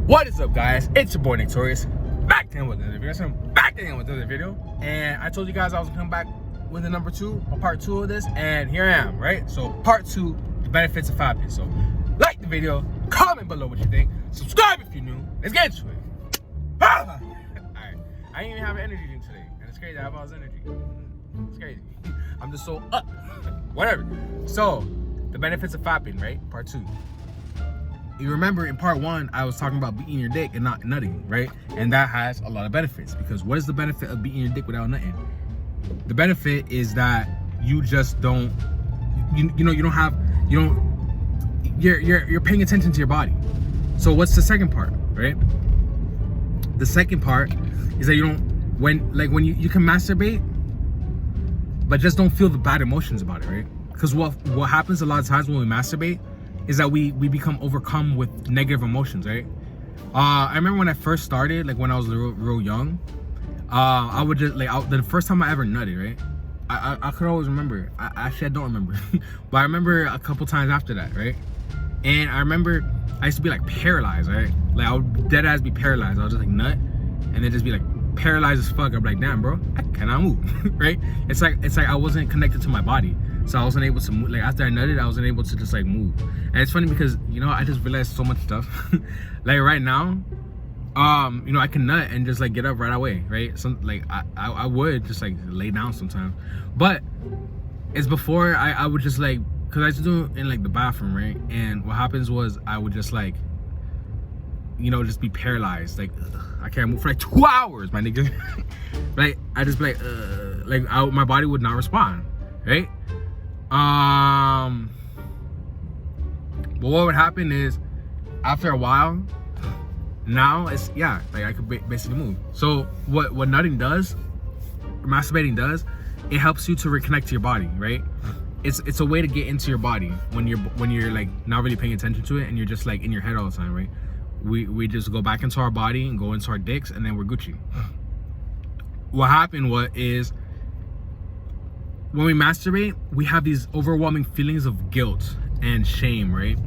What is up, guys? It's your boy Torius, back again with another video. So I'm back again with another video, and I told you guys I was gonna come back with a number 2, a part 2 of this, and here I am, right? So part 2, the benefits of Fappin. So like the video, comment below what you think, subscribe if you're new. Let's get into it. Alright, I didn't even have an energy drink today, and it's crazy. I have all this energy. It's crazy. I'm just so up. Whatever. So the benefits of Fappin, right? Part 2. You remember in part 1, I was talking about beating your dick and not nutting, right? And that has a lot of benefits, because what is the benefit of beating your dick without nutting? The benefit is that you just don't, you're paying attention to your body. So what's the second part, right? The second part is that you don't, when you can masturbate, but just don't feel the bad emotions about it, right? Because what happens a lot of times when we masturbate is that we become overcome with negative emotions, right? I remember when I first started, like when I was real young, I would just the first time I ever nutted, right? I could always remember. I don't remember, but I remember a couple times after that, right? And I remember I used to be like paralyzed, right? Like I would dead ass be paralyzed. I would just like nut, and then just be like paralyzed as fuck. I'm like, damn, bro, I cannot move, right? It's like I wasn't connected to my body. So I wasn't able to move. Like after I nutted, I wasn't able to just like move. And it's funny because, I just realized so much stuff. Like right now, I can nut and just like get up right away, right? So like I would just like lay down sometimes. But it's before I would just like, cause I used to do it in like the bathroom, right? And what happens was I would just like, just be paralyzed. Like I can't move for like 2 hours, my nigga. Like I just be like my body would not respond, right? But what would happen is after a while, now it's like I could basically move. So what nutting does, or masturbating does, it helps you to reconnect to your body, right? It's a way to get into your body when you're like not really paying attention to it and you're just like in your head all the time, right? We just go back into our body and go into our dicks, and then we're Gucci. What happened is when we masturbate, we have these overwhelming feelings of guilt and shame, right?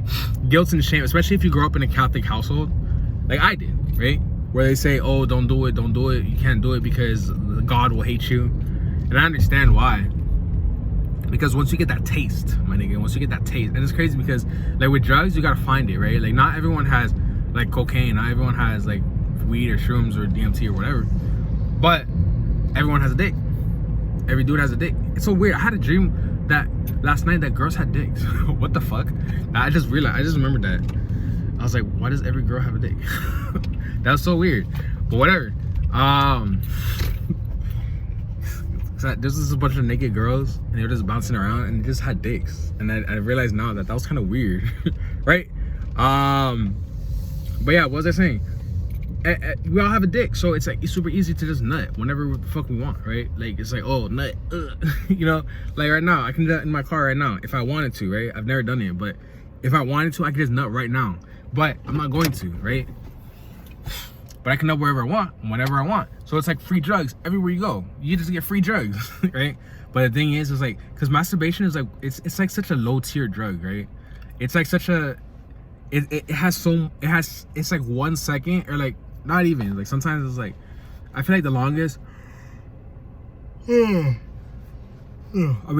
Guilt and shame, especially if you grow up in a Catholic household, like I did, right? Where they say, oh, don't do it, you can't do it because God will hate you. And I understand why. Because once you get that taste, my nigga, and it's crazy because like with drugs, you gotta find it, right? Like not everyone has like cocaine, not everyone has like weed or shrooms or DMT or whatever, but everyone has a dick. Every dude has a dick. It's so weird. I had a dream that last night that girls had dicks. What the fuck? I just remembered that. I was like, why does every girl have a dick? That was so weird. But whatever. So there's just a bunch of naked girls and they were just bouncing around and they just had dicks. And I realized now that was kind of weird, right? But yeah, what was I saying? We all have a dick, so it's like it's super easy to just nut whenever the fuck we want, right? Like it's like, oh, nut, like right now I can do that in my car right now if I wanted to, right? I've never done it, but if I wanted to, I could just nut right now, but I'm not going to, right? But I can nut wherever I want, whenever I want. So it's like free drugs everywhere you go. You just get free drugs, right? But the thing is, it's like, because masturbation is like, it's like such a low tier drug, right? It's like such a, it's like 1 second, or like not even, like sometimes it's like, I feel like the longest, I mean,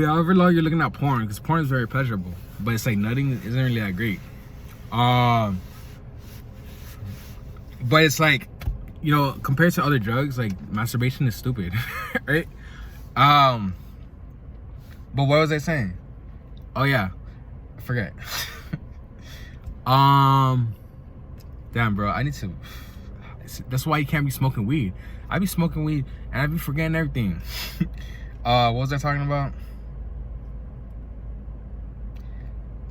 however long you're looking at porn, because porn is very pleasurable, but it's like nutting isn't really that great. But it's like, compared to other drugs, like masturbation is stupid, right? But what was I saying? Oh yeah, I forget. Damn, bro, I need to. That's why you can't be smoking weed. I be smoking weed and I be forgetting everything. What was I talking about?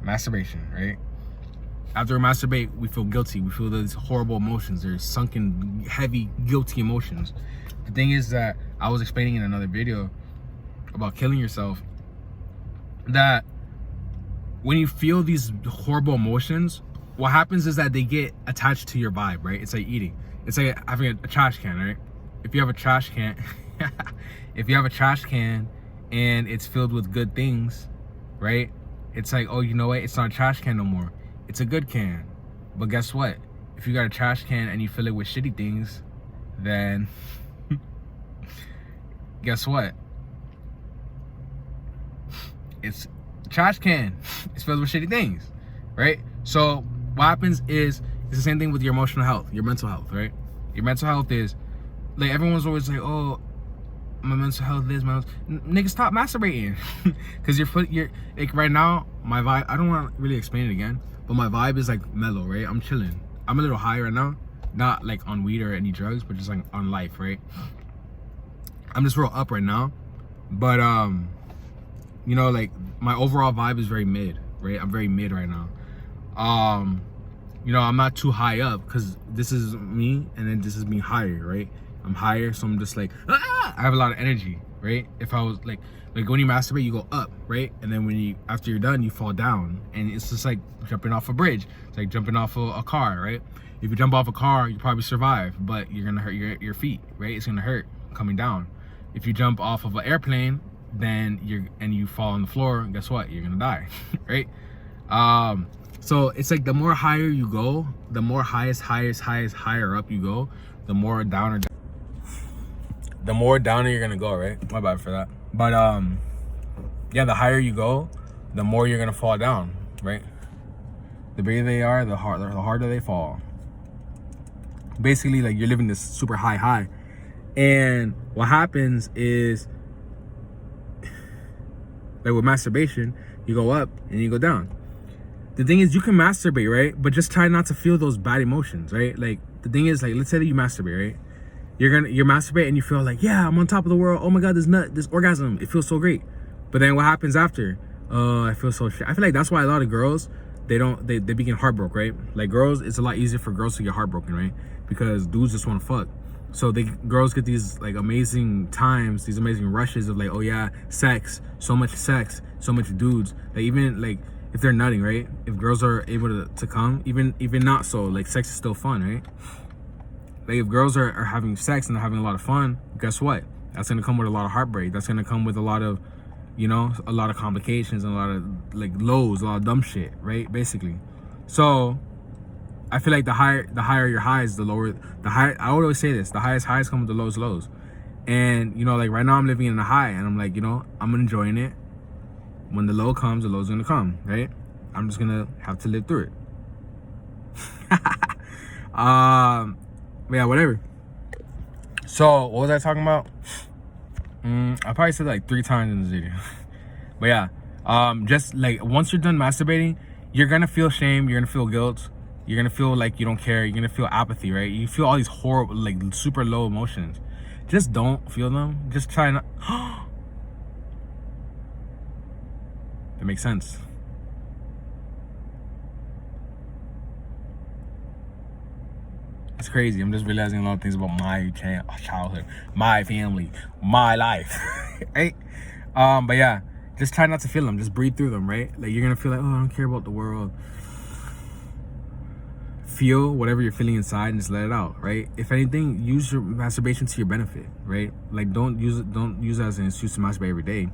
Masturbation, right? After we masturbate, we feel guilty. We feel these horrible emotions. There's sunken, heavy, guilty emotions. The thing is that I was explaining in another video about killing yourself, that when you feel these horrible emotions, what happens is that they get attached to your vibe, right? It's like eating. It's like having a trash can, right? If you have a trash can, and it's filled with good things, right? It's like, oh, you know what? It's not a trash can no more. It's a good can. But guess what? if you got a trash can and you fill it with shitty things, then guess what? It's trash can. It's filled with shitty things, right? So what happens is it's the same thing with your emotional health, your mental health, right? Your mental health is like, everyone's always like, oh, my mental health is my nigga, stop masturbating. Because you're like, right now, my vibe, I don't want to really explain it again, but my vibe is like mellow, right? I'm chilling. I'm a little high right now, not like on weed or any drugs, but just like on life, right? I'm just real up right now, but you know, like, my overall vibe is very mid, right? I'm very mid right now. You know, I'm not too high up because this is me and then this is me higher, right? I'm higher, so I'm just like, ah! I have a lot of energy, right? If I was like when you masturbate, you go up, right? And then when after you're done, you fall down, and it's just like jumping off a bridge. It's like jumping off a car, right? If you jump off a car, you probably survive, but you're gonna hurt your feet, right? It's gonna hurt coming down. If you jump off of an airplane, then you fall on the floor, guess what? You're gonna die, right? So it's like the more higher you go, the more higher up you go, the more downer you're gonna go, right? My bad for that. But yeah, the higher you go, the more you're gonna fall down, right? The bigger they are, the harder they fall. Basically, like, you're living this super high. And what happens is, like with masturbation, you go up and you go down. The thing is, you can masturbate, right? But just try not to feel those bad emotions, right? Like, the thing is, like, let's say that you masturbate, right? You're masturbate and you feel like, yeah, I'm on top of the world. Oh my God, this orgasm, it feels so great. But then what happens after? I feel so shit. I feel like that's why a lot of girls, they begin heartbroken, right? Like, girls, it's a lot easier for girls to get heartbroken, right? Because dudes just want to fuck. So girls get these like amazing times, these amazing rushes of like, oh yeah, sex, so much dudes. Like, even like if they're nutting, right? If girls are able to come, even not so, like, sex is still fun, right? Like, if girls are having sex and they're having a lot of fun, guess what? That's gonna come with a lot of heartbreak. That's gonna come with a lot of, you know, a lot of complications and a lot of like lows, a lot of dumb shit, right? Basically. So I feel like the higher your highs, the lower the high. I would always say this: the highest highs come with the lowest lows. And you know, like right now I'm living in a high, and I'm like, you know, I'm enjoying it. When the low comes, the low's gonna come, right? I'm just gonna have to live through it. Yeah, whatever. So what was I talking about? I probably said like 3 times in this video. But yeah, just like once you're done masturbating, you're gonna feel shame, you're gonna feel guilt, you're gonna feel like you don't care, you're gonna feel apathy, right? You feel all these horrible, like super low emotions. Just don't feel them. Just try not. That makes sense. It's crazy. I'm just realizing a lot of things about my childhood, my family, my life, right? But yeah, just try not to feel them. Just breathe through them, right? Like, you're gonna feel like, oh, I don't care about the world. Feel whatever you're feeling inside and just let it out, right? If anything, use your masturbation to your benefit, right? Like, don't use it as an excuse to masturbate every day,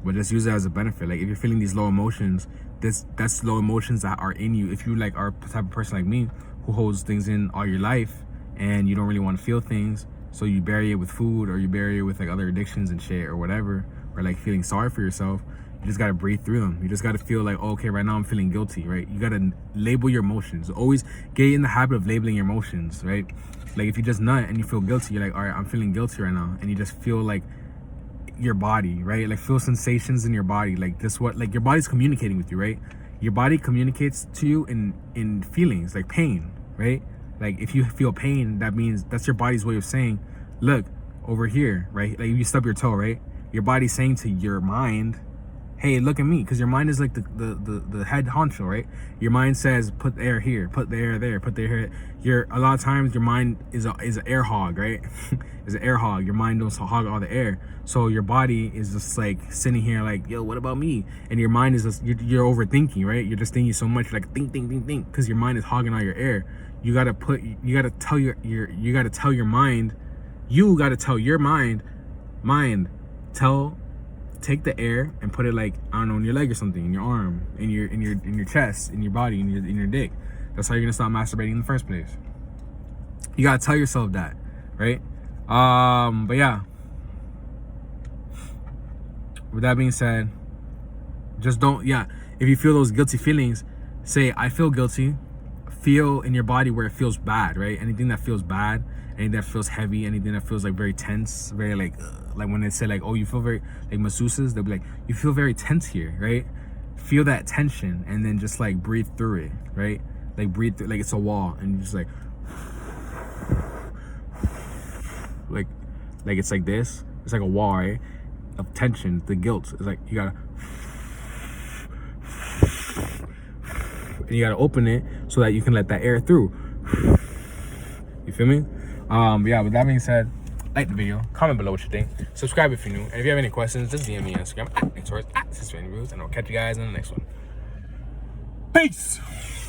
but just use it as a benefit. Like, if you're feeling these low emotions, that's low emotions that are in you. If you like are a type of person like me who holds things in all your life and you don't really want to feel things, so you bury it with food, or you bury it with like other addictions and shit or whatever, or like feeling sorry for yourself, you just gotta breathe through them. You just gotta feel like, oh, okay, right now I'm feeling guilty, right? You gotta label your emotions. Always get in the habit of labeling your emotions, right? Like, if you just nut and you feel guilty, you're like, all right, I'm feeling guilty right now, and you just feel like your body, right? Like, feel sensations in your body, like this, what, like your body's communicating with you, right? Your body communicates to you in feelings like pain, right? Like, if you feel pain, that means that's your body's way of saying, look over here, right? Like, you stub your toe, right? Your body's saying to your mind, hey, look at me, because your mind is like the head honcho, right? Your mind says, put the air here, put the air there, put the air here. A lot of times your mind is an air hog, right? Is an air hog. Your mind don't hog all the air. So your body is just like sitting here like, yo, what about me? And your mind is just, you're overthinking, right? You're just thinking so much, like think, because your mind is hogging all your air. You gotta tell your mind, take the air and put it, like, I don't know, in your leg or something, in your arm, in your chest, in your body, in your dick. That's how you're gonna stop masturbating in the first place. You gotta tell yourself that, right? But yeah. With that being said, just don't, yeah, if you feel those guilty feelings, say, I feel guilty. Feel in your body where it feels bad, right? Anything that feels bad, anything that feels heavy, anything that feels like very tense, very like when they say like, oh, you feel very, like masseuses, they'll be like, you feel very tense here, right? Feel that tension and then just like breathe through it, right? Like breathe through, like it's a wall, and you just like it's like this. It's like a wall, right? Of tension, the guilt. It's like you gotta, and you gotta open it so that you can let that air through. You feel me? Yeah, with that being said, like the video, comment below what you think, subscribe if you're new, and if you have any questions, just DM me on Instagram @Torius, and I'll catch you guys in the next one. Peace.